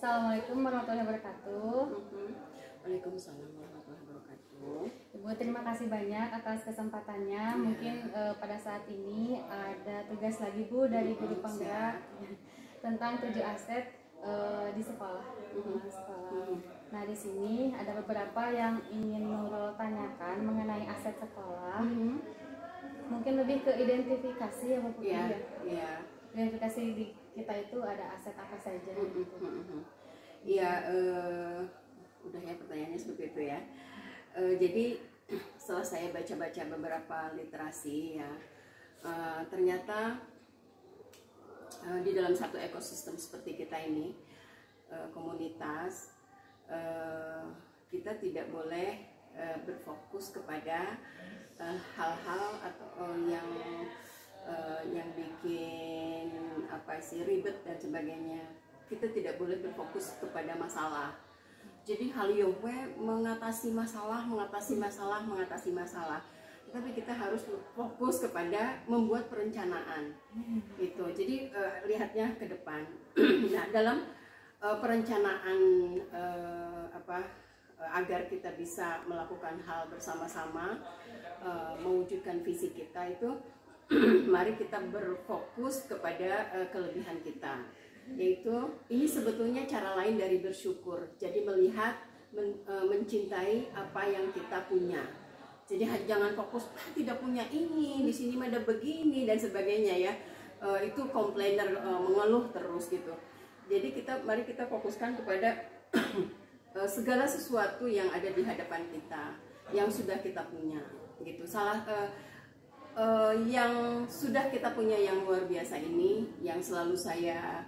Assalamualaikum warahmatullahi wabarakatuh. Waalaikumsalam warahmatullahi wabarakatuh. Ibu, terima kasih banyak atas kesempatannya. Mungkin pada saat ini ada tugas lagi Bu dari guru penggerak tentang 7 aset di sekolah. Nah, di sini ada beberapa yang ingin Nurul tanyakan mengenai aset sekolah. Mungkin lebih ke identifikasi ya Bu Putri ya. Identifikasi di kita itu ada aset apa saja gitu. Iya, udah ya pertanyaannya seperti itu ya. Jadi setelah saya baca-baca beberapa literasi ya, ternyata di dalam satu ekosistem seperti kita ini, komunitas, kita tidak boleh berfokus kepada hal-hal atau yang bikin ribet dan sebagainya. Kita tidak boleh berfokus kepada masalah. Jadi hal mengatasi masalah. Tapi kita harus fokus kepada membuat perencanaan. Itu. Jadi lihatnya ke depan. Nah, dalam perencanaan agar kita bisa melakukan hal bersama-sama, mewujudkan visi kita itu, mari kita berfokus kepada kelebihan kita, yaitu ini sebetulnya cara lain dari bersyukur. Jadi melihat, mencintai apa yang kita punya. Jadi jangan fokus tidak punya ini, di sini ada begini dan sebagainya ya. Itu komplainer, mengeluh terus gitu. Jadi mari kita fokuskan kepada segala sesuatu yang ada di hadapan kita, yang sudah kita punya gitu. Yang sudah kita punya yang luar biasa ini, yang selalu saya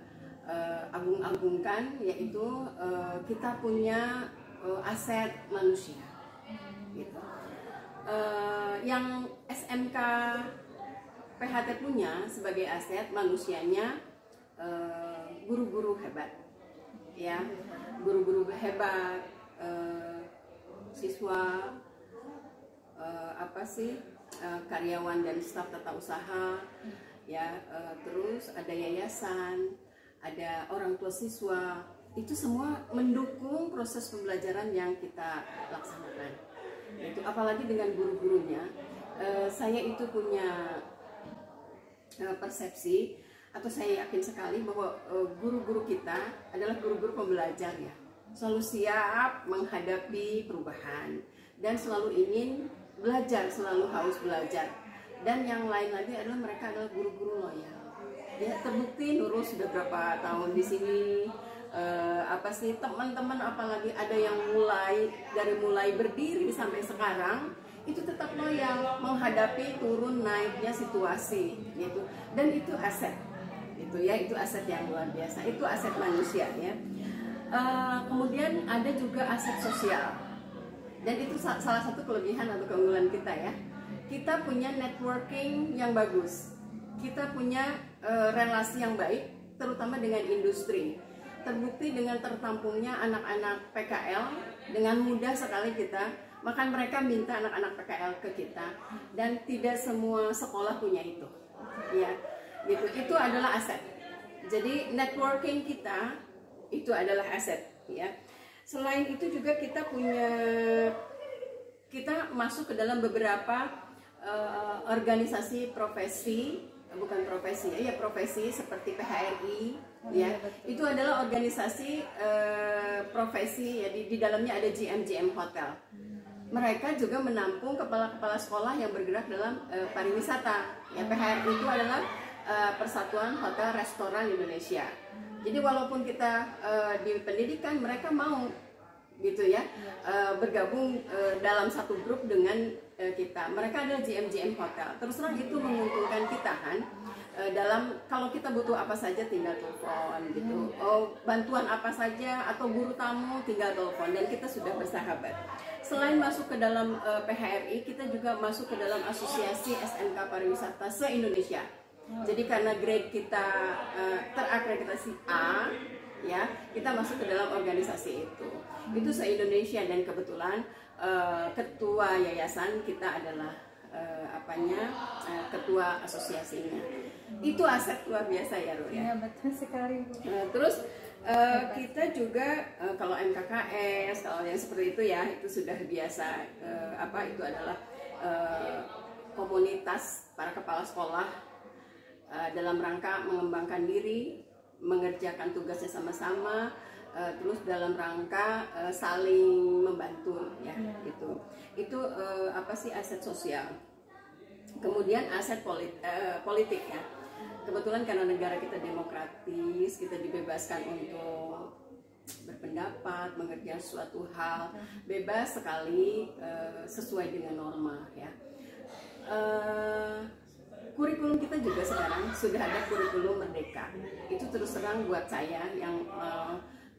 agung-agungkan, yaitu kita punya aset manusia gitu. Yang SMK PHT punya sebagai aset manusianya, guru-guru hebat ya, guru-guru hebat, siswa, karyawan dan staf tata usaha ya, terus ada yayasan, ada orang tua siswa, itu semua mendukung proses pembelajaran yang kita laksanakan. Itu apalagi dengan guru-gurunya, saya itu punya persepsi, atau saya yakin sekali bahwa guru-guru kita adalah guru-guru pembelajar ya, selalu siap menghadapi perubahan dan selalu ingin belajar, selalu haus belajar. Dan yang lain lagi adalah mereka adalah guru-guru loyal. Ya, terbukti Nurul sudah berapa tahun di sini, teman-teman apalagi ada yang mulai berdiri sampai sekarang itu tetap loyal menghadapi turun naiknya situasi gitu. Dan itu aset. Itu ya, itu aset yang luar biasa. Itu aset manusia ya. Kemudian ada juga aset sosial. Dan itu salah satu kelebihan atau keunggulan kita ya. Kita punya networking yang bagus. Kita punya relasi yang baik, terutama dengan industri. Terbukti dengan tertampungnya anak-anak PKL, dengan mudah sekali kita, maka mereka minta anak-anak PKL ke kita. Dan tidak semua sekolah punya itu. Ya, gitu. Itu adalah aset. Jadi networking kita itu adalah aset ya. Selain itu juga kita masuk ke dalam beberapa organisasi profesi, bukan profesi ya, profesi seperti PHRI ya. Itu adalah organisasi profesi ya, di dalamnya ada GM Hotel. Mereka juga menampung kepala-kepala sekolah yang bergerak dalam pariwisata. Ya, PHRI itu adalah Persatuan Hotel Restoran Indonesia. Jadi walaupun kita di pendidikan, mereka mau gitu ya, bergabung dalam satu grup dengan kita. Mereka adalah GM Hotel. Terus terang itu menguntungkan kita kan. Kalau kita butuh apa saja tinggal telepon gitu. Bantuan apa saja atau guru tamu tinggal telepon dan kita sudah bersahabat. Selain masuk ke dalam PHRI, kita juga masuk ke dalam asosiasi SMK pariwisata se-Indonesia. Jadi karena grade kita terakreditasi A, ya, kita masuk ke dalam organisasi itu se-Indonesia. Dan kebetulan ketua yayasan kita adalah ketua asosiasinya. Itu aset luar biasa ya, Ru ya. Iya, betul sekali, Bu. Terus Kita juga kalau MKKS, kalau yang seperti itu ya, itu sudah biasa. Itu adalah komunitas para kepala sekolah dalam rangka mengembangkan diri, mengerjakan tugasnya sama-sama, terus dalam rangka saling membantu ya. Itu aset sosial. Kemudian aset politik ya. Kebetulan karena negara kita demokratis, kita dibebaskan untuk berpendapat, mengerjakan suatu hal, bebas sekali sesuai dengan norma ya. Kurikulum kita juga sekarang sudah ada kurikulum merdeka. Itu terus terang buat saya yang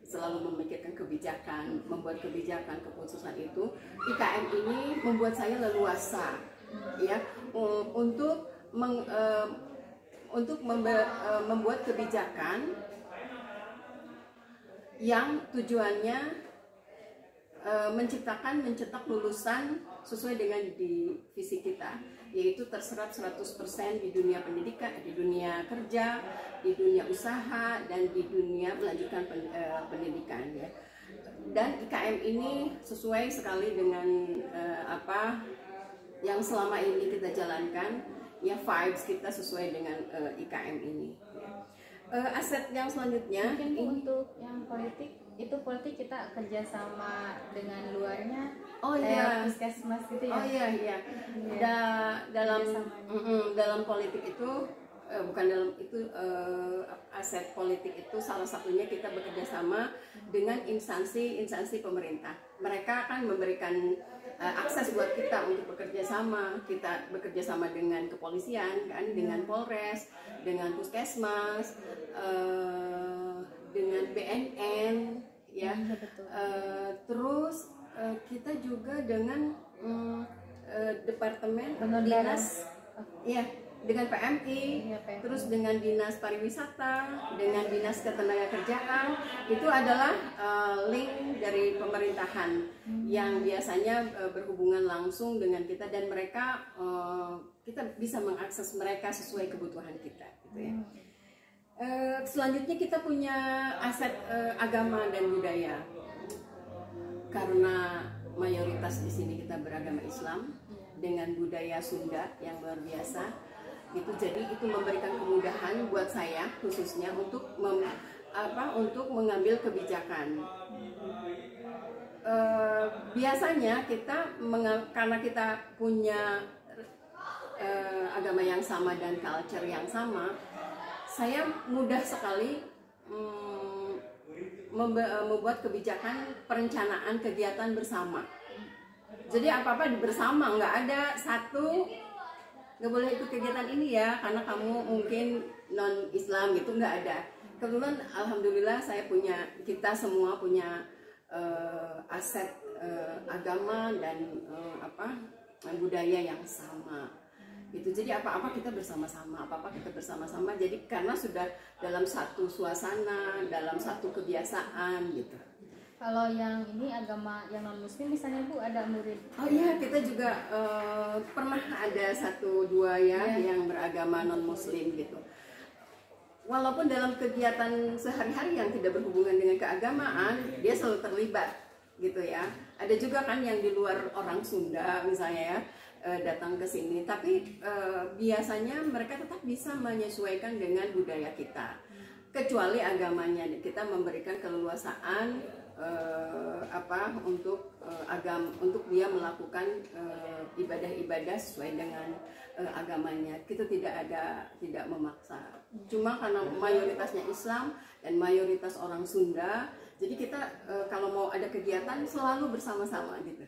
selalu memikirkan kebijakan, membuat kebijakan keputusan itu, IKM ini membuat saya leluasa ya untuk membuat kebijakan yang tujuannya mencetak lulusan sesuai dengan di visi kita, yaitu terserap 100% di dunia pendidikan, di dunia kerja, di dunia usaha, dan di dunia melanjutkan pendidikan ya. Dan IKM ini sesuai sekali dengan apa yang selama ini kita jalankan ya, vibes kita sesuai dengan IKM ini. Aset yang selanjutnya mungkin untuk yang politik, itu politik kita kerjasama dengan luarnya. Oh iya, puskesmas gitu ya. Oh iya. Dalam politik itu aset politik itu salah satunya kita bekerja sama dengan instansi pemerintah. Mereka akan memberikan akses buat kita untuk bekerja sama. Kita bekerja sama dengan kepolisian kan, dengan Polres, dengan puskesmas, dengan BNN ya. Terus kita juga dengan departemen dinas ya, dengan PMI, terus dengan dinas pariwisata, dengan dinas ketenagakerjaan. Itu adalah link dari pemerintahan yang biasanya berhubungan langsung dengan kita, dan mereka kita bisa mengakses mereka sesuai kebutuhan kita gitu ya. Selanjutnya kita punya aset agama dan budaya, karena mayoritas di sini kita beragama Islam dengan budaya Sunda yang luar biasa. Gitu, jadi itu memberikan kemudahan buat saya khususnya untuk mengambil kebijakan. Biasanya kita karena kita punya agama yang sama dan culture yang sama, saya mudah sekali membuat kebijakan perencanaan kegiatan bersama. Jadi apa-apa bersama, nggak ada satu nggak boleh ikut kegiatan ini ya karena kamu mungkin non Islam gitu, nggak ada. Kebetulan alhamdulillah kita semua punya aset agama dan budaya yang sama gitu. Jadi apa-apa kita bersama-sama, jadi karena sudah dalam satu suasana, dalam satu kebiasaan gitu. Kalau yang ini agama yang non muslim misalnya Bu, ada murid? Oh iya, kita juga pernah ada 1-2 yang beragama non muslim gitu. Walaupun dalam kegiatan sehari-hari yang tidak berhubungan dengan keagamaan, dia selalu terlibat gitu ya. Ada juga kan yang di luar orang Sunda misalnya ya, datang ke sini, tapi biasanya mereka tetap bisa menyesuaikan dengan budaya kita, kecuali agamanya. Kita memberikan keleluasaan untuk dia melakukan ibadah-ibadah sesuai dengan agamanya. Kita tidak memaksa. Cuma karena mayoritasnya Islam dan mayoritas orang Sunda, jadi kita kalau mau ada kegiatan selalu bersama-sama gitu.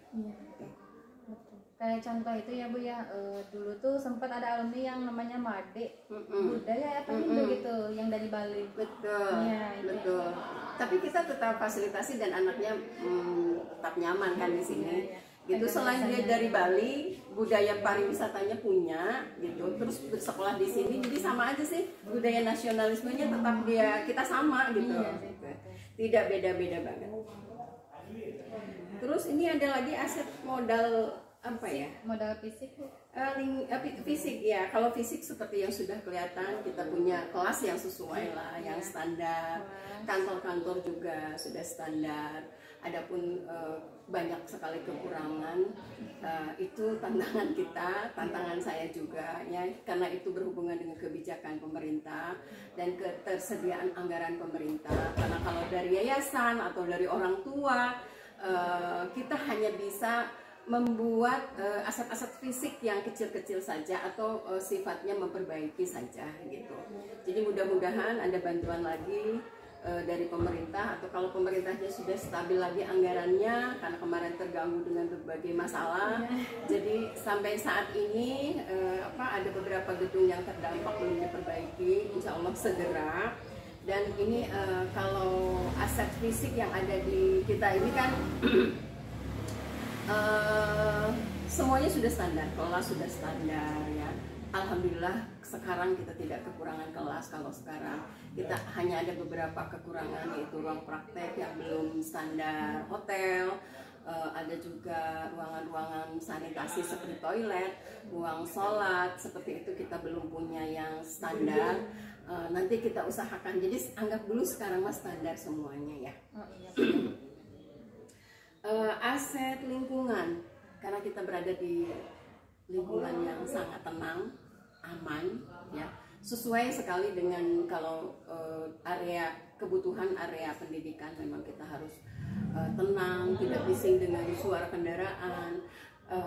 Kayak contoh itu ya Bu ya, dulu tuh sempat ada alumni yang namanya Made budaya atau Hindu gitu, yang dari Bali. Betul, ya, betul. Tapi kita tetap fasilitasi dan anaknya tetap nyaman kan di sini. Gitu. Selain dia dari Bali, budaya pariwisatanya punya gitu, terus bersekolah di sini, jadi sama aja sih budaya nasionalismenya tetap kita sama gitu. Tidak beda-beda banget. Terus ini ada lagi aset modal apa ya? Modal fisik Bu. Fisik ya, kalau fisik seperti yang sudah kelihatan kita punya kelas yang sesuai lah, yang standar, kantor-kantor juga sudah standar. Adapun banyak sekali kekurangan, itu tantangan kita, tantangan saya juga ya, karena itu berhubungan dengan kebijakan pemerintah dan ketersediaan anggaran pemerintah. Karena kalau dari yayasan atau dari orang tua, kita hanya bisa membuat aset-aset fisik yang kecil-kecil saja atau sifatnya memperbaiki saja gitu. Jadi mudah-mudahan ada bantuan lagi dari pemerintah, atau kalau pemerintahnya sudah stabil lagi anggarannya karena kemarin terganggu dengan berbagai masalah. Jadi sampai saat ini ada beberapa gedung yang terdampak belum diperbaiki, insya Allah segera. Dan ini kalau aset fisik yang ada di kita ini kan semuanya sudah standar, kelas sudah standar ya. Alhamdulillah sekarang kita tidak kekurangan kelas. Kalau sekarang kita hanya ada beberapa kekurangan, yaitu ruang praktek yang belum standar hotel, ada juga ruangan-ruangan sanitasi seperti toilet, ruang sholat seperti itu kita belum punya yang standar. Nanti kita usahakan, jadi anggap dulu sekarang mas standar semuanya ya. Aset lingkungan, karena kita berada di lingkungan yang sangat tenang, aman ya, sesuai sekali dengan kalau area kebutuhan area pendidikan. Memang kita harus tenang, tidak bising dengan suara kendaraan,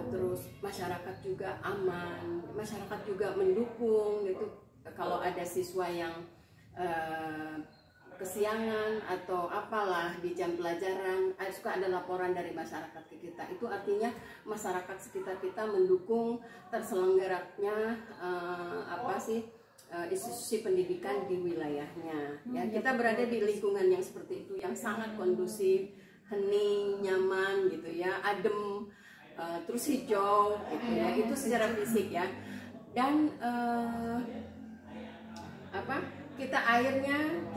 terus masyarakat juga aman, masyarakat juga mendukung gitu. Kalau ada siswa yang kesiangan atau apalah di jam pelajaran, suka ada laporan dari masyarakat ke kita. Itu artinya masyarakat sekitar kita mendukung terselenggaranya institusi pendidikan di wilayahnya. Ya, kita berada di lingkungan yang seperti itu, yang sangat kondusif, hening, nyaman gitu ya, adem, terus hijau gitu ya. Itu secara fisik ya. Dan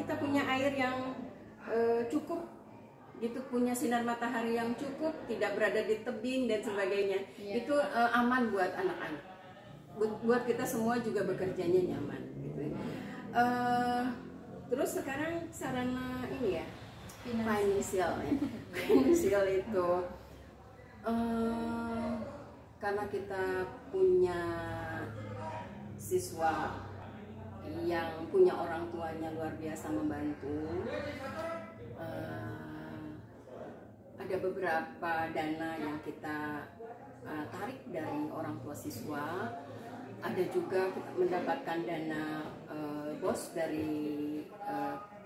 kita punya air yang cukup gitu, punya sinar matahari yang cukup, tidak berada di tebing dan sebagainya. Itu aman buat anak-anak, buat kita semua juga bekerjanya nyaman gitu. Terus sekarang sarana ini ya, finansial ya. Finansial itu karena kita punya siswa yang punya orang tuanya luar biasa membantu, ada beberapa dana yang kita tarik dari orang tua siswa, ada juga kita mendapatkan dana BOS dari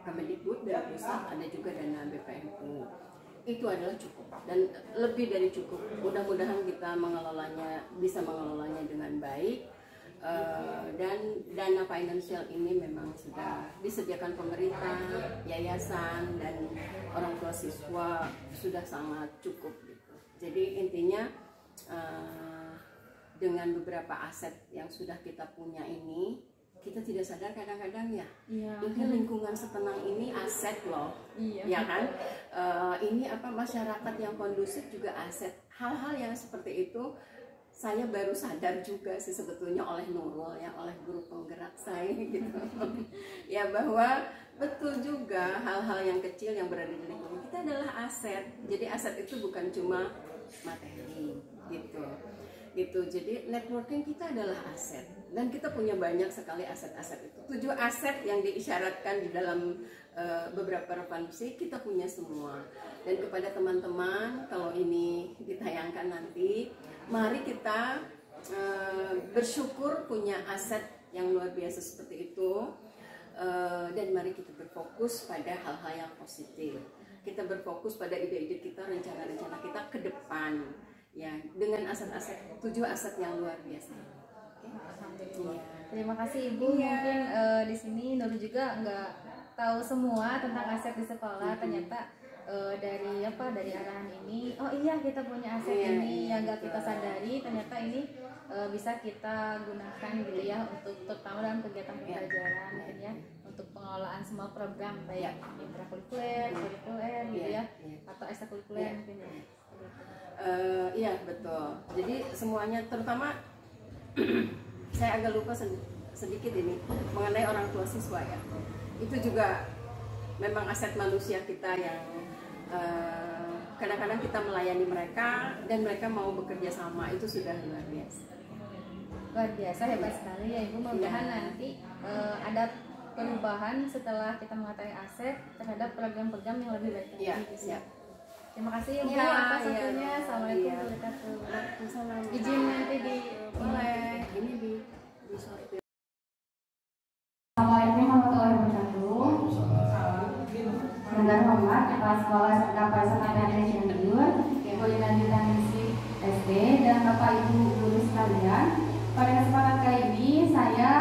Kemendikbud, dari pusat, ada juga dana BPNU. Itu adalah cukup dan lebih dari cukup. Mudah-mudahan kita bisa mengelolanya dengan baik. Dan dana finansial ini memang sudah disediakan pemerintah, yayasan, dan orang tua siswa sudah sangat cukup gitu. Jadi intinya dengan beberapa aset yang sudah kita punya ini, kita tidak sadar kadang-kadang ya, ini lingkungan setenang ini aset loh, ya kan? Ini masyarakat yang kondusif juga aset. Hal-hal yang seperti itu saya baru sadar juga sih sebetulnya oleh Nurul ya, oleh guru penggerak saya gitu. Ya, bahwa betul juga hal-hal yang kecil yang berada di lingkungan kita adalah aset. Jadi aset itu bukan cuma materi gitu. Jadi networking kita adalah aset, dan kita punya banyak sekali aset-aset itu. 7 aset yang diisyaratkan di dalam beberapa referensi kita punya semua. Dan kepada teman-teman, kalau ini ditayangkan nanti, mari kita bersyukur punya aset yang luar biasa seperti itu, dan mari kita berfokus pada hal-hal yang positif. Kita berfokus pada ide-ide kita, rencana-rencana kita ke depan ya, dengan aset-aset, 7 aset yang luar biasa. Alhamdulillah. Terima kasih Ibu. Mungkin di sini Nurul juga nggak tahu semua tentang aset di sekolah. Ternyata dari arahan ini, oh iya kita punya aset ini yang nggak kita sadari, ternyata ini bisa kita gunakan gitu ya, untuk terutama dalam kegiatan pembelajaran gitu ya, untuk pengelolaan semua program baik intrakurikuler, kurikuler gitu ya, atau ekstrakurikuler mungkin ya. Iya betul. Jadi semuanya, terutama saya agak lupa sedikit ini mengenai orang tua siswa ya. Itu juga memang aset manusia kita yang kadang-kadang kita melayani mereka dan mereka mau bekerja sama, itu sudah luar biasa. Luar biasa, hebat sekali ya Ibu. Mudah-mudahan nanti ada perubahan setelah kita mengetahui aset terhadap program-program yang lebih baik lagi. Iya, siap. Terima kasih Ibu Ya, atas waktunya. Assalamualaikum iya. warahmatullahi wabarakatuh. Waalaikumsalam. Izin nanti di Boleh, ini di sortir. Assalamualaikum warahmatullahi wabarakatuh. Dengan hormat Kepala Sekolah serta Peserta PNS yang jujur, Ibu Lanjutan Distrik SD dan Bapak Ibu guru sekalian. Pada kesempatan kali ini saya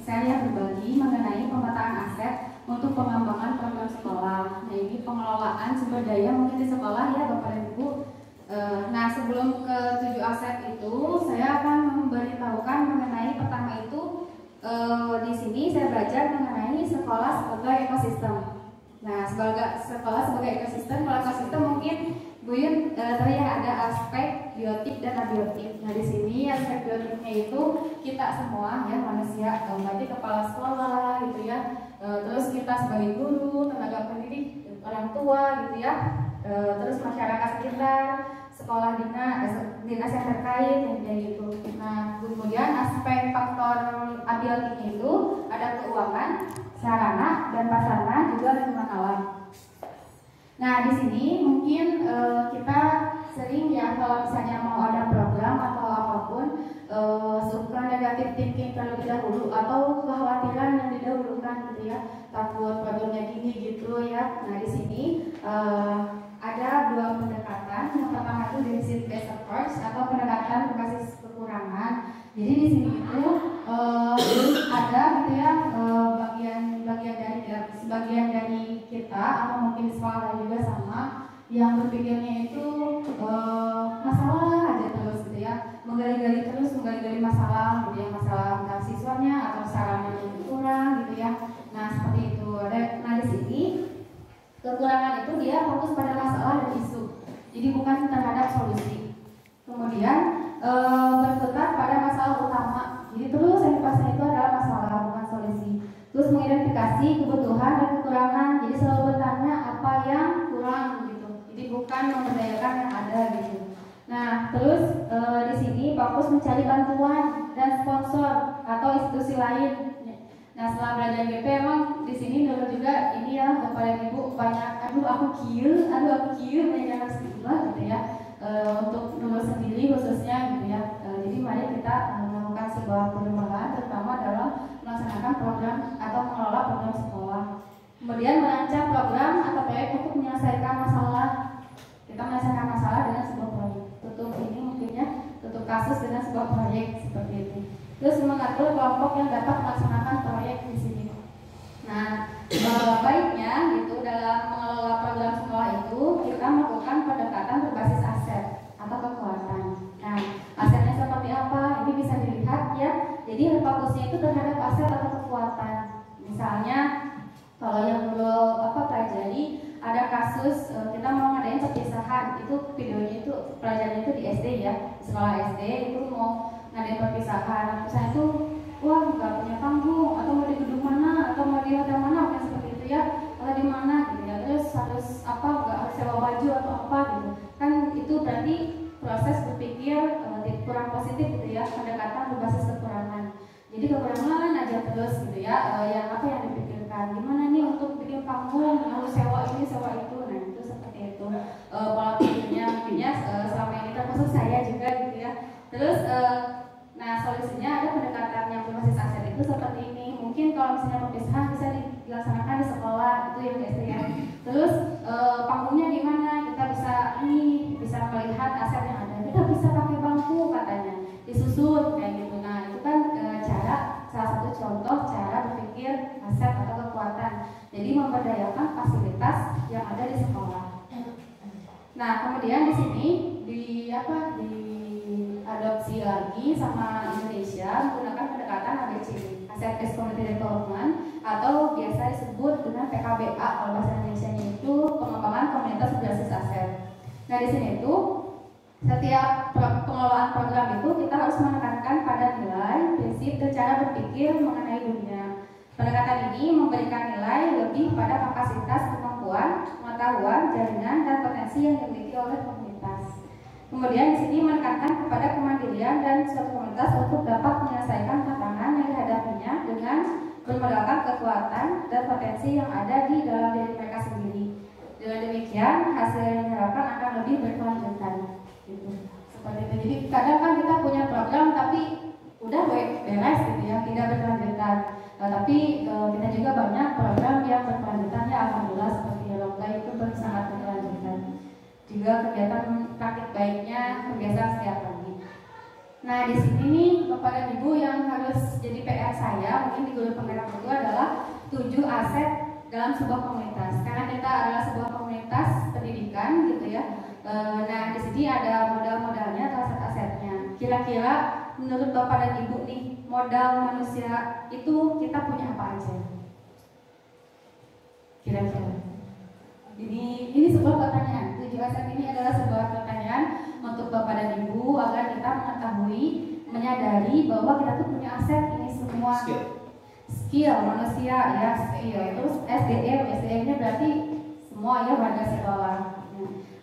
saya berbagi mengenai pemetaan aset untuk pengembangan program sekolah. Nah, ini pengelolaan sumber daya mungkin di sekolah ya Bapak dan Ibu. Nah, sebelum ke 7 aset itu, saya akan memberitahukan mengenai pertama itu di sini saya belajar mengenai sekolah sebagai ekosistem. Nah, sebagai sekolah sebagai ekosistem, kalau ekosistem mungkin Bu Yun terlihat ada aspek biotik dan abiotik. Nah, di sini aspek biotiknya itu kita semua ya manusia, berarti kepala sekolah gitu ya. Terus kita sebagai guru, tenaga pendidik, orang tua gitu ya. Terus masyarakat sekitar, sekolah dinas yang terkait dan gitu. Nah, kemudian aspek faktor abiotiknya itu ada keuangan, sarana dan prasarana, juga lingkungan alam. Nah, di sini mungkin kita sering ya kalau misalnya mau ada program atau apapun suka negatif thinking terlebih dahulu atau kekhawatiran yang didahulukan gitu ya, takut problemnya gini gitu ya. Nah, di sini ada 2 pendekatan. Yang pertama itu deficit based approach atau pendekatan berbasis kekurangan. Jadi di sini itu ada gitu ya sebagian dari kita atau mungkin sekolah juga sama yang berpikirnya itu masalah aja terus gitu ya, menggali-gali masalah gitu ya, masalah tentang siswanya atau sarana yang kurang gitu ya. Nah, seperti itu. Nah, di sini kekurangan itu dia fokus pada masalah dan isu, jadi bukan terhadap solusi. Kemudian berkutat pada masalah utama, jadi terus yang dipasang itu adalah masalah bukan solusi. Terus mengidentifikasi kebutuhan dan kekurangan, jadi selalu bertanya apa yang kurang gitu, jadi bukan memberdayakan yang ada gitu. Nah, terus di sini fokus mencari bantuan dan sponsor atau institusi lain. Nah, setelah belajar GP emang di sini dulu juga ini ya Bapak dan Ibu banyak aku kieu banyak yang harus diubah gitu ya, untuk dulu sendiri khususnya gitu ya. Jadi mari kita melakukan sebuah perubahan terutama dalam melaksanakan program atau mengelola program sekolah. Kemudian merancang program atau proyek untuk menyelesaikan masalah. Kita menyelesaikan masalah dengan sebuah proyek. Tutup ini mungkinnya tutup kasus dengan sebuah proyek seperti itu. Terus mengatur kelompok yang dapat melaksanakan proyek di sini. Nah, baiknya gitu dalam mengelola program sekolah itu kita melakukan pendekatan berbasis aset atau kekuatan. Nah, asetnya seperti apa? Ini bisa dilihat ya. Jadi fokusnya itu terhadap aset atau kekuatan. Misalnya kalau yang dulu pelajari ada kasus kita mau ngadain perpisahan, itu videonya itu pelajarannya itu di SD ya, di sekolah SD itu mau ngadain perpisahan. Misalnya itu wah nggak punya panggung atau mau di gedung mana atau mau di hotel mana kayak seperti itu ya, atau di mana gitu ya. Terus harus nggak harus sewa baju atau apa gitu. Kan itu berarti proses berpikir kurang positif gitu ya, pendekatan berbasis kekurangan. Jadi kekurangan aja terus gitu ya, yang dipikirkan gimana nih untuk bikin panggung harus sewa ini sewa itu. Nah, itu seperti itu pola pikirnya mungkinnya selama ini termasuk saya juga gitu ya. Terus nah solusinya ada pendekatan yang berbasis aset itu seperti ini. Mungkin kalau misalnya perpisahan bisa dilaksanakan di sekolah itu yang biasa ya. Terus panggungnya di mana? Kita bisa melihat aset yang ada. Kita bisa pakai bangku katanya, disusun kayak gitu. Nah, itu kan salah satu contoh cara berpikir aset atau kekuatan. Jadi memberdayakan fasilitas yang ada di sekolah. Nah, kemudian di sini diadopsi lagi sama Indonesia menggunakan pendekatan ABCD, Asset Based Community Development, atau biasa disebut dengan PKBA kalau bahasa Indonesianya itu pengembangan komunitas berbasis aset. Nah, di sini itu setiap pengelolaan program itu kita harus menekankan pada nilai, prinsip, dan cara berpikir mengenai dunia. Pendekatan ini memberikan nilai lebih pada kapasitas, kemampuan, pengetahuan, jaringan, dan potensi yang dimiliki oleh komunitas. Kemudian di sini menekankan kepada kemandirian dan suatu komunitas untuk dapat menyelesaikan tantangan yang dihadapinya dengan bermodalkan kekuatan dan potensi yang ada di dalam diri mereka sendiri. Dengan demikian, hasil yang diharapkan akan lebih berkelanjutan. Gitu. Seperti itu. Jadi kadang kan kita punya program tapi udah beres gitu ya, tidak berkelanjutan. Tapi kita juga banyak program yang berkelanjutan ya, alhamdulillah seperti Longga itu sangat berkelanjutan. Juga kegiatan praktik baiknya kebiasaan setiap pagi. Nah di sini nih Bapak dan Ibu yang harus jadi PR saya mungkin di Guru Penggerak itu adalah 7 aset dalam sebuah komunitas. Karena kita adalah sebuah komunitas pendidikan gitu ya. Nah di sini ada modal-modalnya atau aset-asetnya. Kira-kira menurut Bapak dan Ibu nih modal manusia itu kita punya apa aja? Kira-kira. Ini sebuah pertanyaan. 7 aset ini adalah sebuah pertanyaan untuk Bapak dan Ibu agar kita mengetahui, menyadari bahwa kita tuh punya aset ini semua. Skill manusia ya, skill. Terus SDM-nya berarti semua ya warga sekolah.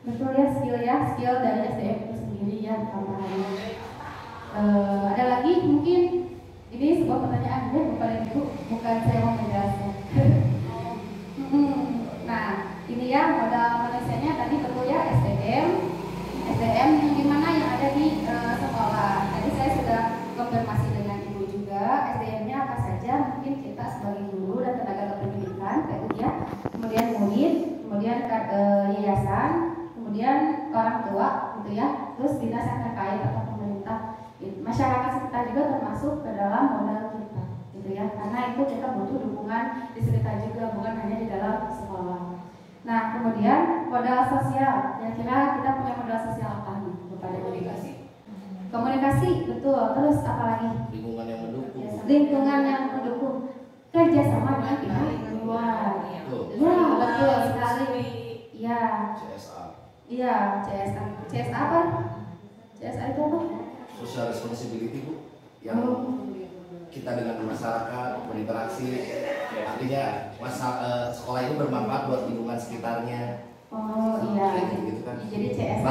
Betul ya, skill dari SDM itu sendiri ya tambahannya. Ada lagi mungkin ini sebuah pertanyaan ya Bapak dan Ibu, bukan saya mau menjelaskan. Nah ini ya modal manusianya tadi betul ya SDM yang dimana yang ada di sekolah. Tadi saya sudah konfirmasi dengan Ibu juga SDM-nya apa saja, mungkin kita sebagai guru dan tenaga kependidikan kayak ya, kemudian murid, kemudian yayasan, kemudian orang tua gitu ya, terus dinas yang terkait atau pemerintah, masyarakat sekitar juga termasuk ke dalam modal kita gitu ya, karena itu kita butuh dukungan di sekitar juga, bukan hanya di dalam sekolah. Nah kemudian modal sosial, kira-kira kita punya modal sosial apa nih kepada komunikasi betul, terus apa lagi? Lingkungan yang mendukung kerjasama dengan pihak luar. Ya betul sekali. Iya. CSA apa? CSA itu apa? Social responsibility Bu, yang kita dengan masyarakat berinteraksi, artinya sekolah ini bermanfaat buat lingkungan sekitarnya. Oh iya. Gitu kan. Jadi CSA.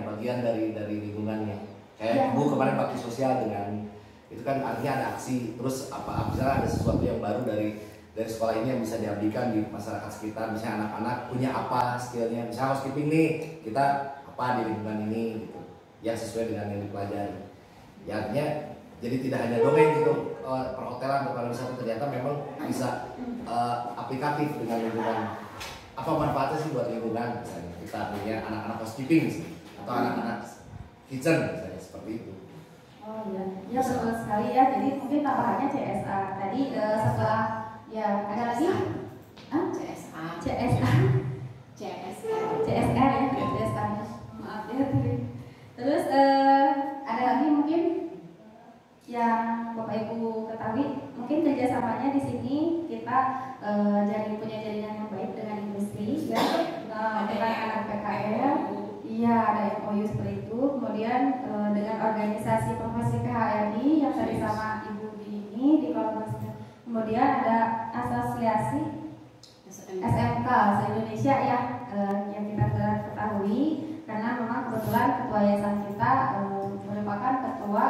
Bagian dari lingkungannya. Kayak Bu kemarin bakti sosial dengan itu kan artinya ada aksi, terus misalnya ada sesuatu yang baru dari sekolah ini yang bisa diabdikan di masyarakat sekitar, misalnya anak-anak punya apa skillnya, misalnya housekeeping nih kita apa di lingkungan ini gitu, yang sesuai dengan yang dipelajari. Ya artinya jadi tidak hanya dongeng gitu, perhotelan atau pariwisata ternyata memang bisa aplikatif dengan lingkungan. Apa manfaatnya sih buat lingkungan? Misalnya kita punya anak-anak housekeeping atau anak-anak kitchen misalnya seperti itu. Oh iya, ya betul sekali ya. Jadi mungkin tambahannya CSA. Tadi setelah ya ada lagi? CSR ya. CSR. Maaf ya. Terus ada lagi mungkin yang Bapak Ibu ketahui, mungkin kerjasamanya di sini kita punya jaringan yang baik dengan industri ya, dengan anak PKL. Iya, ada MOU seperti itu. Kemudian dengan organisasi profesi PHRI yang tadi sama Ibu di kolaborasi. Kemudian ada asosiasi SMK se-Indonesia ya, yang kita ketahui karena memang kebetulan ketua yayasan kita merupakan ketua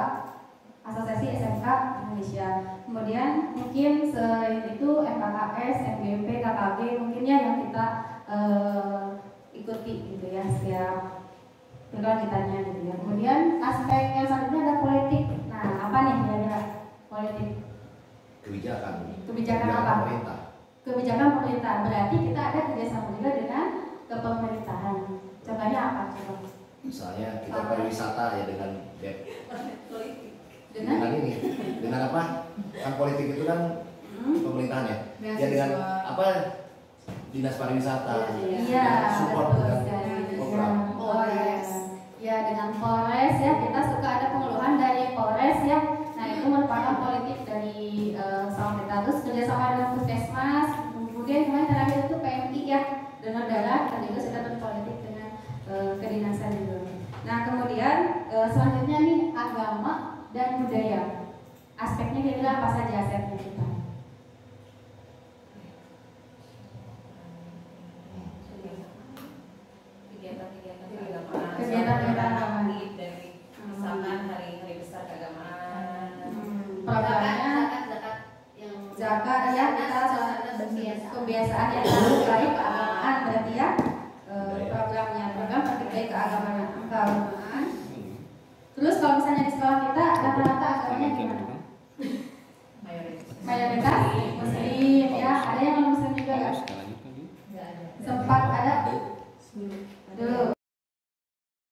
asosiasi SMK Indonesia. Kemudian mungkin selain itu MKKS, MGMP, KKB mungkin ya yang kita ikuti gitu ya setiap berkelanjutannya gitu ya. Kemudian aspek yang selanjutnya ada politik. Nah apa nih kira-kira politik? Kebijakan apa? Pemerintah. Kebijakan pemerintah. Berarti kita ada kerjasama juga dengan kepemerintahan. Contohnya apa? Coba. Misalnya kita pariwisata ya dengan ini, dengan apa? Kan politik itu kan pemerintahan ya. Ya dengan apa? Dinas pariwisata. Iya. Support dengan program. Ya dengan Polres ya, kita suka ada pengeluhan dari Polres ya. Nah itu merupakan politik dari sama kita. Terus kerjasama dengan Puskesmas. Kemudian kemarin terakhir itu PMI ya, donor darah. Kita juga sudah berpolitik dengan kedinasan juga. Nah kemudian selanjutnya nih agama dan budaya. Aspeknya kira-kira apa saja asetnya kita? Kegiatan-kegiatan agama dari misalkan hari-hari besar keagamaan, programnya zakat ya, kita kebiasaan yang harus baik keagamaan berarti ya. Program terkait keagamaan. Terus kalau misalnya di sekolah kita rata-rata agamanya gimana? Mayoritas muslim ya, ada yang non muslim juga nggak? Sempat ada dulu.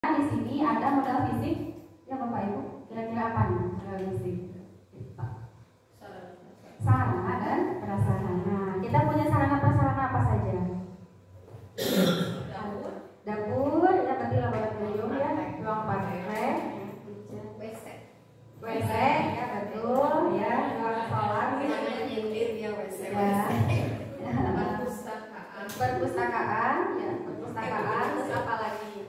Di sini ada modal fisik ya Bapak Ibu, kira-kira apa nih modal fisik? Sarana dan prasarana. Kita punya sarana prasarana apa saja? Dapur ya, berarti laboratorium ya, ruang praktek, WC ya betul ya, ruang sholat ya, perpustakaan ya, terus apa lagi?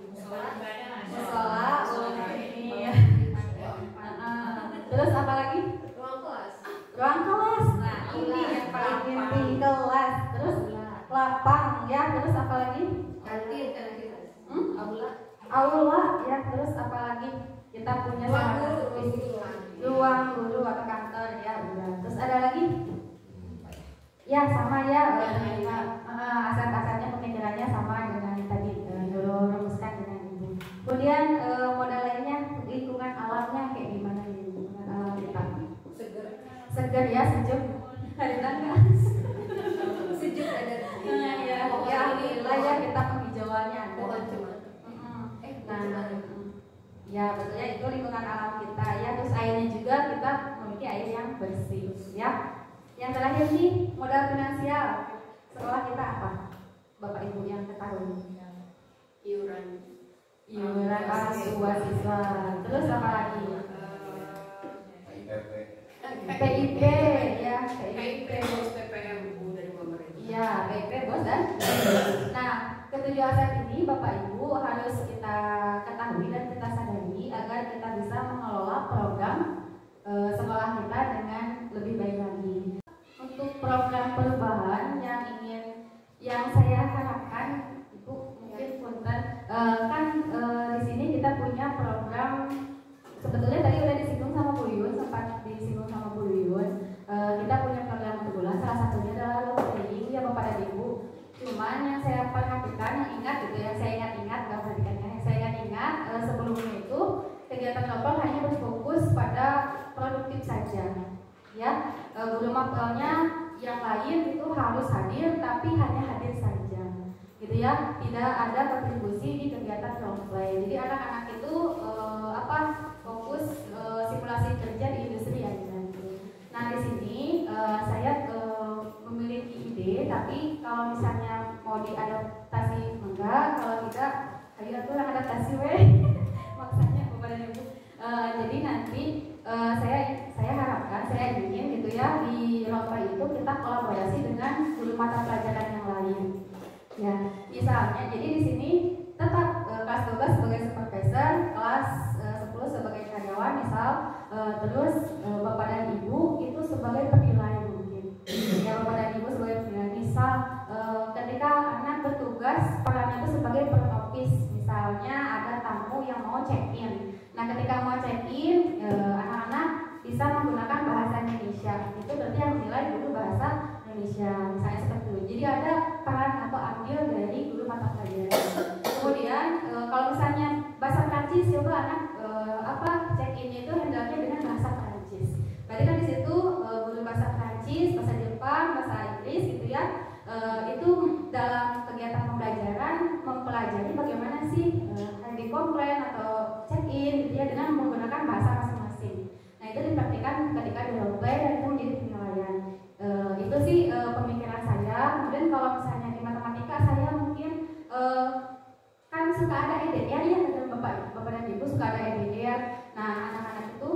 Musola, ini ya. Terus apa lagi? Ruang kelas. Nah, ini yang paling inti, kelas. Terus lapang ya, terus apa lagi? Aula ya, terus apa lagi? Kita punya ruang guru atau kantor ya, udah. Terus ada lagi? Ya sama ya, aset-asetnya pemikirannya sama dengan tadi dulu rumuskan dengan itu. Kemudian modal lainnya lingkungan alamnya kayak gimana nih lingkungan alam kita? Seger ya, sejuk. Hari tangga. Sejuk ada. Ya, alhamdulillah ya kita penghijauannya ada. Nah, ya betulnya itu lingkungan alam kita ya. Terus airnya juga kita memiliki air yang bersih ya. Yang terakhir nih modal finansial sekolah kita apa? Bapak Ibu yang ketahui? Iuran mahasiswa. Terus apa lagi? PIP ya, PIP bos PPM dari pemerintah. Ya, PIP bos dan. Nah, ketujuh aset ini Bapak Ibu harus kita ketahui dan kita sadari agar kita bisa mengelola program sekolah kita dengan lebih baik lagi. Untuk program perubahan yang saya harapkan Ibu mungkin punten di sini kita punya program, sebetulnya tadi udah disinggung sama Bu Yun, sempat disinggung sama Bu Yun. Kita punya program kebetulan salah satunya adalah role playing ya Bapak dan Ibu. Cuman yang saya perhatikan, yang ingat gitu, yang saya ingat gak perhatikannya, yang saya ingat sebelumnya itu kegiatan lokal hanya berfokus pada produktif saja. Ya, guru mapelnya yang lain itu harus hadir, tapi hanya hadir saja, gitu ya. Tidak ada kontribusi di kegiatan role play. Jadi anak-anak itu fokus simulasi kerja di industri aja. Nah di sini saya memiliki ide, tapi kalau misalnya mau diadaptasi enggak, kalau tidak, ayo tuh adaptasi maksudnya kepada Ibu. Jadi nanti saya harapkan, saya ingin gitu ya, di role play itu kita kolaborasi dengan guru mata pelajaran yang lain. Ya, misalnya jadi di sini tetap kelas 12 sebagai supervisor, kelas 10 sebagai karyawan misal, terus Bapak dan Ibu itu sebagai penilai mungkin. Ya, Bapak dan Ibu sebagai penilai. Misal ketika anak bertugas perannya itu sebagai front office, misalnya ada tamu yang mau check-in. Nah, ketika mau check-in, anak-anak bisa menggunakan bahasa Indonesia. Itu berarti yang menilai guru bahasa Indonesia, misalnya seperti itu. Jadi ada peran atau andil dari guru mata pelajaran. Kemudian kalau misalnya bahasa Prancis, coba anak check-in itu handle-nya dengan bahasa Prancis. Berarti kan di situ guru bahasa Prancis, bahasa Jepang, bahasa Inggris gitu ya. Itu dalam kegiatan pembelajaran mempelajari bagaimana sih ID komplain atau check-in gitu ya dengan menggunakan bahasa masing-masing. Nah itu dipraktikkan ketika di role play dan itu menjadi penilaian. Itu sih pemikiran saya. Kemudian kalau misalnya di matematika saya mungkin kan suka ada EDR ya, Bapak dan Ibu suka ada EDR. Nah anak-anak itu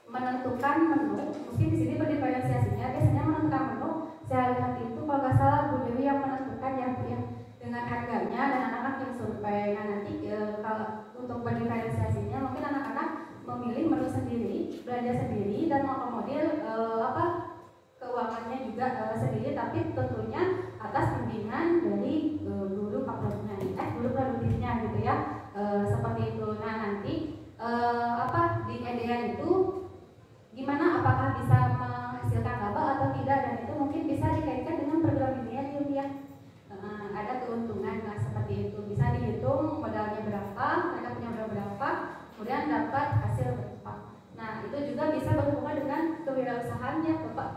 menentukan menu, mungkin di sini berdiferensiasinya. Biasanya menentukan menu, saya lihat itu kalau nggak salah Bu Dewi yang menentukan ya dengan harganya dan anak-anak yang survei. Nah nanti kalau untuk berdiferensiasi menu sendiri, belanja sendiri, dan mengakomodir keuangannya juga sendiri, tapi tentunya atas bimbingan dari guru produktifnya gitu ya, seperti itu. Nah nanti di EDN itu gimana, apakah bisa menghasilkan laba atau tidak, dan itu mungkin bisa dikaitkan dengan program milenium ya. Ada keuntungan, nah seperti itu bisa dihitung modalnya berapa, mereka punya modal berapa, kemudian dapat hasil berapa. Nah itu juga bisa berhubungan dengan kewirausahaannya Bapak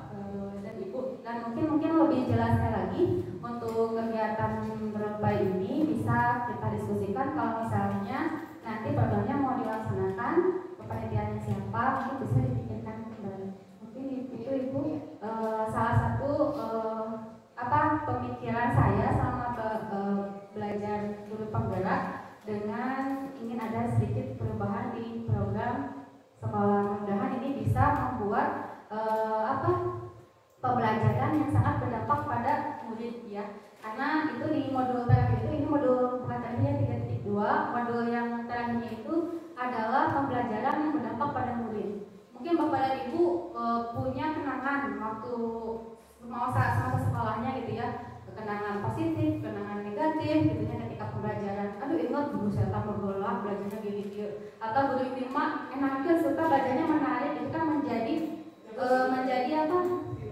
dan Ibu. Dan mungkin lebih jelasnya lagi untuk kegiatan berlomba ini bisa kita diskusikan kalau misalnya nanti programnya mau dilaksanakan, kepanitiaannya siapa, mungkin bisa dipikirkan kembali. Mungkin itu Ibu salah satu pemikiran saya sama belajar guru penggerak dengan ingin ada sedikit perubahan di program sekolah. Mudah-mudahan ini bisa membuat pembelajaran yang sangat berdampak pada murid ya. Karena itu di modul terakhir itu, ini modul bukan terakhirnya 3.2, modul yang terakhirnya itu adalah pembelajaran yang berdampak pada murid. Mungkin Bapak dan Ibu punya kenangan waktu masa sekolahnya gitu ya, kenangan positif, kenangan negatif gitu ya, ketika pembelajaran. Aduh ingat guru saya tak bergolak belajarnya gini atau guru ini mah enaknya suka belajarnya menarik, itu kan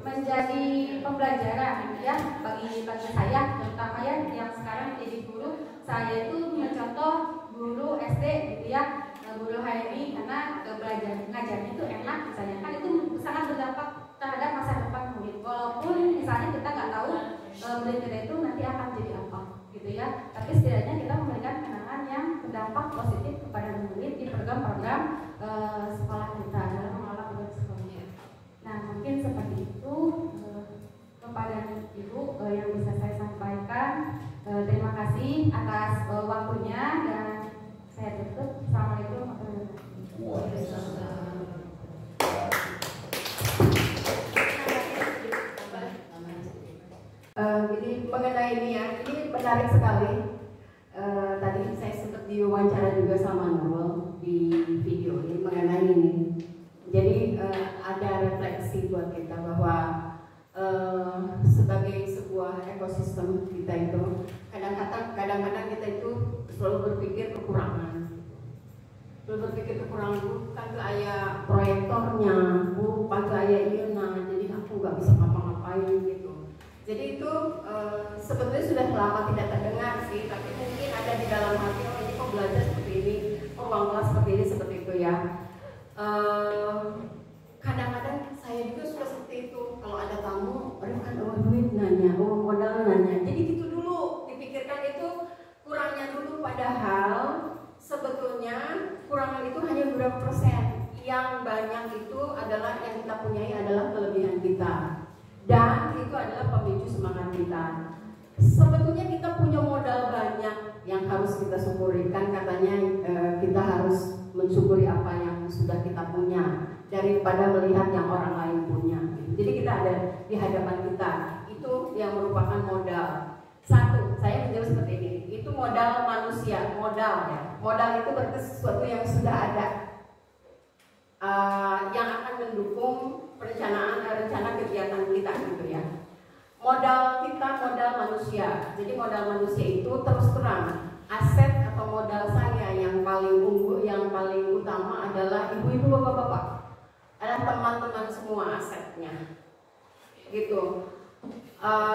menjadi pembelajaran ya bagi saya, terutama ya yang sekarang menjadi guru. Saya itu mencontoh guru SD gitu ya, guru HMI, karena ngajarnya itu enak misalnya, kan itu sangat berdampak terhadap masa depan murid. Walaupun misalnya kita nggak tahu murid kita itu nanti akan jadi apa gitu ya, tapi setidaknya kita memberikan kenangan yang berdampak positif kepada murid di program-program sekolah kita dalam mengelola program sekolahnya. Nah mungkin seperti itu kepada Ibu yang bisa saya sampaikan. Terima kasih atas waktunya dan saya tutup. Assalamualaikum warahmatullahi wabarakatuh. Jadi mengenai ini ya, ini menarik sekali. Tadi saya sempat diwawancara juga sama Nurul di video ini mengenai ini. Jadi ada refleksi buat kita bahwa sebagai sebuah ekosistem kita itu kadang-kadang kita itu selalu berpikir kekurangan. Bukan ke ayah proyektornya, bukan ke ayah Irna, jadi aku nggak bisa ngapa-ngapain gitu. Jadi itu sebetulnya sudah lama tidak terdengar sih, tapi mungkin ada di dalam hati, oh ini kok belajar seperti ini, kok ruang kelas seperti ini, seperti itu ya. Kadang-kadang saya juga suka seperti itu. Kalau ada tamu, orang kan duit nanya, modal nanya. Jadi gitu dulu, dipikirkan itu kurangnya dulu. Padahal sebetulnya kurangan itu hanya berapa persen. Yang banyak itu adalah yang kita punyai adalah kelebihan kita. Dan itu adalah pemicu semangat kita. Sebetulnya kita punya modal banyak yang harus kita syukuri. Kan katanya kita harus mensyukuri apa yang sudah kita punya daripada melihat yang orang lain punya. Jadi kita ada di hadapan kita, itu yang merupakan modal. Satu, saya menjawab seperti ini. Itu modal manusia, modal ya. Modal itu berarti sesuatu yang sudah ada, yang akan mendukung rencana kegiatan kita gitu ya. Modal kita modal manusia. Jadi modal manusia itu terus terang aset atau modal saya yang paling unggul, yang paling utama adalah ibu-ibu, bapak-bapak, adalah teman-teman semua asetnya. Gitu.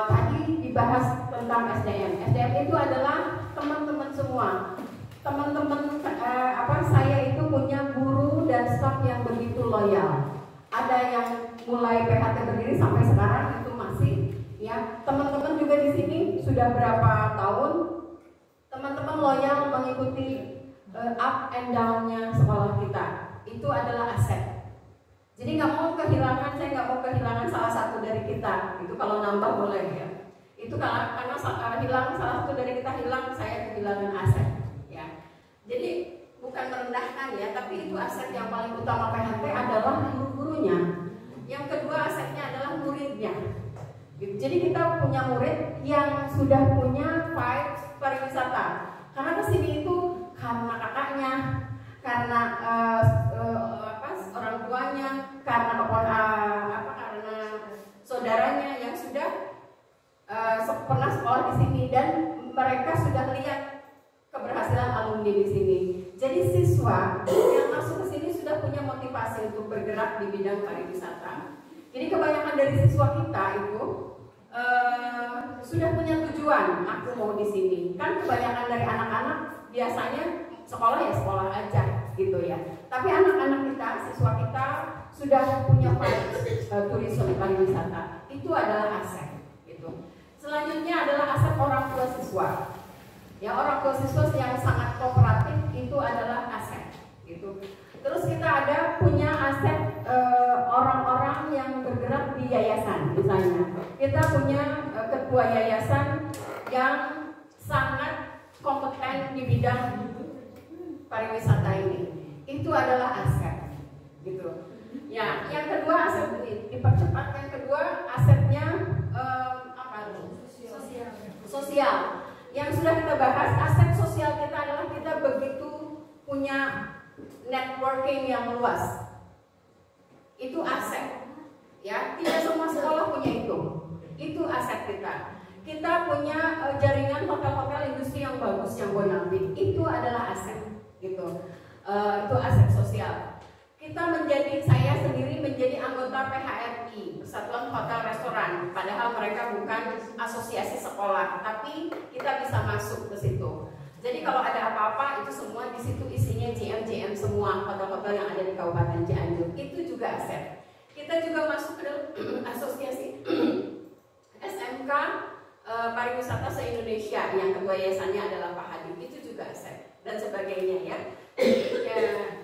Tadi dibahas tentang SDM. SDM itu adalah teman-teman semua. Teman-teman saya itu punya guru dan staf yang begitu loyal. Ada yang mulai PHT berdiri sampai sekarang itu masih ya. Teman-teman juga di sini sudah berapa tahun teman-teman loyal mengikuti up and down-nya sekolah kita. Itu adalah aset. Jadi nggak mau kehilangan, saya nggak mau kehilangan salah satu dari kita. Itu kalau nambah boleh ya. Itu karena hilang salah satu dari kita hilang, saya kehilangan aset ya. Jadi bukan merendahkan ya, tapi itu aset yang paling utama PHT adalah guru-gurunya. Yang kedua asetnya adalah muridnya. Jadi kita punya murid yang sudah punya vibes pariwisata. Karena kesini itu karena kakaknya, karena siswa yang masuk ke sini sudah punya motivasi untuk bergerak di bidang pariwisata. Jadi kebanyakan dari siswa kita itu sudah punya tujuan, aku mau di sini. Kan kebanyakan dari anak-anak biasanya sekolah ya sekolah aja gitu ya. Tapi anak-anak kita, siswa kita sudah punya turisme pariwisata. Itu adalah aset gitu. Selanjutnya adalah aset orang tua siswa. Ya, orang tua siswa yang sangat kooperatif itu adalah aset gitu. Terus kita ada punya aset orang-orang yang bergerak di yayasan misalnya. Kita punya ketua yayasan yang sangat kompeten di bidang pariwisata ini. Itu adalah aset gitu. Ya, yang kedua aset ini dipercepat. Yang kedua asetnya apa? Sosial. Yang sudah kita bahas, aset sosial kita adalah kita begitu punya networking yang luas. Itu aset. Ya, tidak semua sekolah punya itu. Itu aset kita. Kita punya jaringan hotel-hotel industri yang bagus, yang bonafit. Itu adalah aset, gitu. Itu aset sosial. Saya sendiri menjadi anggota PHRI, Persatuan Hotel Restoran. Padahal mereka bukan asosiasi sekolah, tapi kita bisa masuk ke situ. Jadi kalau ada apa-apa itu semua di situ isinya JM semua hotel-hotel yang ada di Kabupaten Cianjur. Itu juga aset. Kita juga masuk ke asosiasi SMK Pariwisata se-Indonesia yang ketua yayasannya adalah Pak Hadi. Itu juga aset dan sebagainya ya.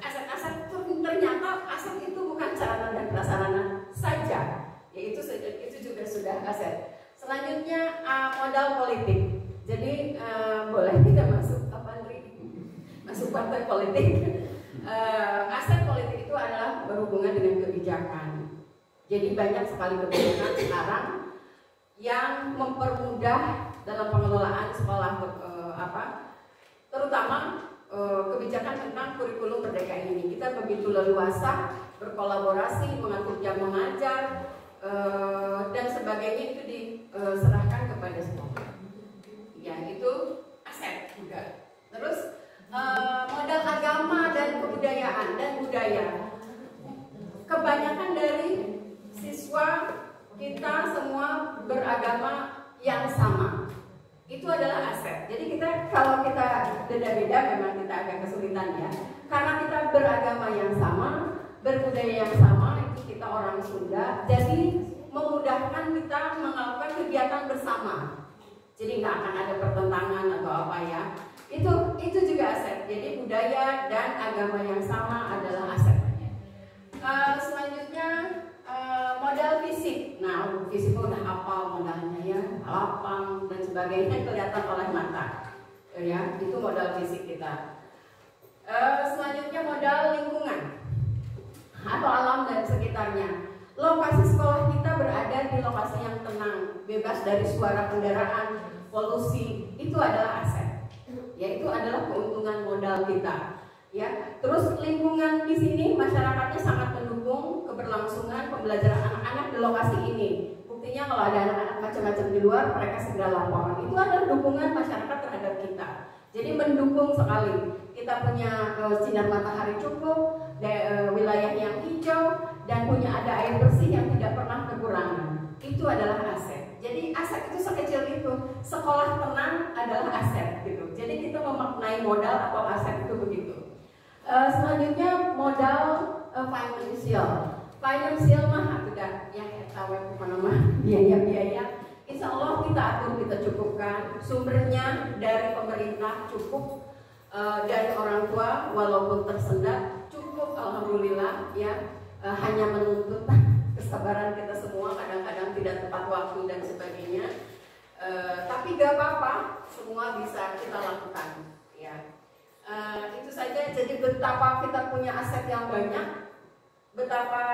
Aset-aset ternyata aset itu bukan sarana dan prasarana saja, ya itu juga sudah aset. Selanjutnya modal politik. Jadi boleh tidak masuk apa Andri? Masuk partai politik. Aset politik itu adalah berhubungan dengan kebijakan. Jadi banyak sekali kebijakan sekarang yang mempermudah dalam pengelolaan sekolah terutama kebijakan tentang kurikulum merdeka ini. Kita begitu leluasa berkolaborasi, mengatur jam mengajar dan sebagainya itu diserahkan kepada sekolah. Ya, itu aset juga. Terus modal agama dan kebudayaan dan budaya. Kebanyakan dari siswa kita semua beragama yang sama. Itu adalah aset. Jadi kalau kita beda-beda memang kita agak kesulitan ya. Karena kita beragama yang sama, berbudaya yang sama, itu kita orang Sunda. Jadi memudahkan kita melakukan kegiatan bersama. Jadi nggak akan ada pertentangan atau apa ya. Itu juga aset. Jadi budaya dan agama yang sama adalah aset. Selanjutnya modal fisik. Nah, fisik udah hafal modalnya ya, lapang dan sebagainya kelihatan oleh mata. Ya, itu modal fisik kita. Selanjutnya modal lingkungan atau alam dan sekitarnya. Lokasi sekolah kita berada di lokasi yang tenang, bebas dari suara kendaraan, polusi. Itu adalah aset. Ya, itu adalah keuntungan modal kita. Ya, terus lingkungan di sini masyarakatnya sangat mendukung keberlangsungan pembelajaran anak-anak di lokasi ini. Buktinya kalau ada anak-anak macam-macam di luar, mereka segera laporan. Itu adalah dukungan masyarakat terhadap kita. Jadi mendukung sekali. Kita punya sinar matahari cukup, wilayah yang hijau, dan punya ada air bersih yang tidak pernah kekurangan. Itu adalah aset. Jadi aset itu sekecil itu. Sekolah tenang adalah aset gitu. Jadi kita memaknai modal atau aset itu begitu. Selanjutnya modal finansial. Finansial mah sudah yang tahu apa nama biaya-biaya. Insya Allah kita atur, kita cukupkan. Sumbernya dari pemerintah cukup, dari orang tua walaupun tersendat cukup, alhamdulillah ya. Hanya menuntut kesabaran kita semua, kadang-kadang tidak tepat waktu dan sebagainya. Tapi gak apa-apa, semua bisa kita lakukan ya. Itu saja. Jadi betapa kita punya aset yang banyak, betapa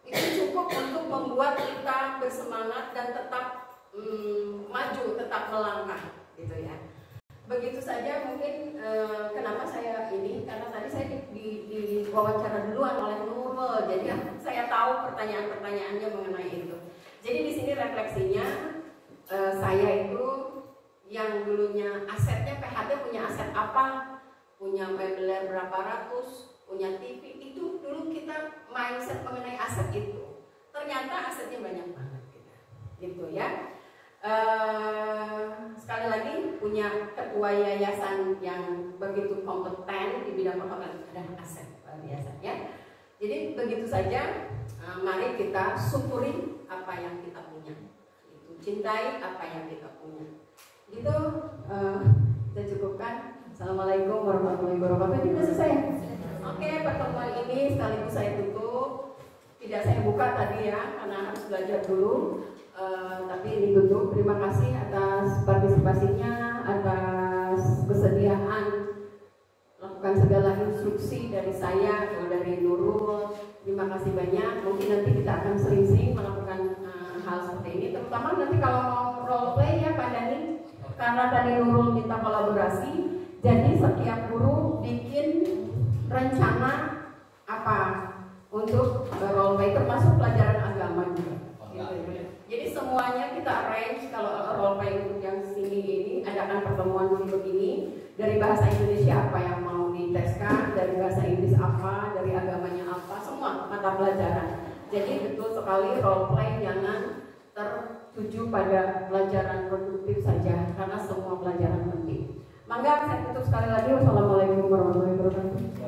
itu cukup untuk membuat kita bersemangat dan tetap maju, tetap melangkah gitu ya. Begitu saja mungkin kenapa saya ini, karena tadi saya di wawancara duluan oleh Nurul, jadi saya tahu pertanyaan-pertanyaannya mengenai itu. Jadi di sini refleksinya saya itu yang dulunya asetnya PHT punya aset apa, punya meubiler berapa ratus, punya TV, itu dulu kita mindset mengenai aset itu. Ternyata asetnya banyak banget gitu ya. Sekali lagi punya ketua yayasan yang begitu kompeten di bidang perhotelan, ada aset luar biasa ya. Jadi begitu saja, mari kita syukuri apa yang kita punya, itu cintai apa yang kita punya. Gitu, kita cukupkan. Assalamualaikum warahmatullahi wabarakatuh. Ini sudah selesai. Oke, pertemuan ini sekaligus saya tutup. Tidak saya buka tadi ya, karena harus belajar dulu. Tapi ini tutup. Terima kasih atas partisipasinya, atas kesediaan lakukan segala instruksi dari saya atau dari Nurul. Terima kasih banyak. Mungkin nanti kita akan sering-sering melakukan hal seperti ini. Terutama nanti kalau mau role play ya Pak Dani. Karena tadi Nurul minta kolaborasi, jadi setiap guru bikin rencana apa untuk role play, termasuk pelajaran agama juga. Gitu. Jadi semuanya kita arrange. Kalau role play untuk yang sini ini adakan pertemuan untuk ini, dari bahasa Indonesia apa yang mau diteskan, dari bahasa Inggris apa, dari agamanya apa, semua mata pelajaran. Jadi betul sekali role play jangan tertuju pada pelajaran produktif saja, karena semua pelajaran penting. Mangga saya tutup sekali lagi. Wassalamualaikum warahmatullahi wabarakatuh.